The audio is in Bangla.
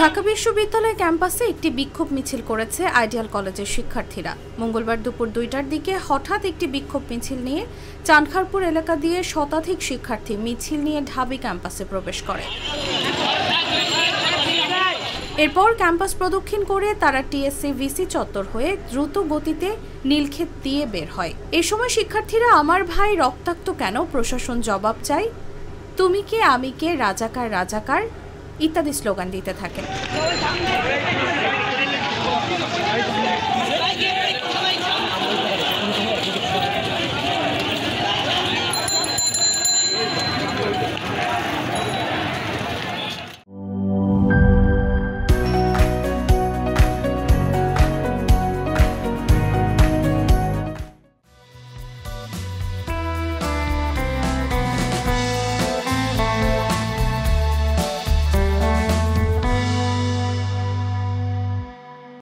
ঢাকা বিশ্ববিদ্যালয় ক্যাম্পাসে একটি বিক্ষোভ মিছিল করেছে আইডিয়াল কলেজের শিক্ষার্থীরা। মঙ্গলবার দুপুর ২টার দিকে হঠাৎ একটি বিক্ষোভ মিছিল নিয়ে চানখারপুর এলাকা দিয়ে শতাধিক শিক্ষার্থী মিছিল নিয়ে ঢাবি ক্যাম্পাসে প্রবেশ করে। এরপর ক্যাম্পাস প্রদক্ষিণ করে তারা টিএসসি ভিসি চত্বর হয়ে দ্রুত গতিতে নীলক্ষেত দিয়ে বের হয়। এ সময় শিক্ষার্থীরা আমার ভাই রক্তাক্ত কেন, প্রশাসন জবাব চাই, তুমি কে আমি কে, রাজাকার রাজাকার ইত্যাদি স্লোগান দিতে থাকে।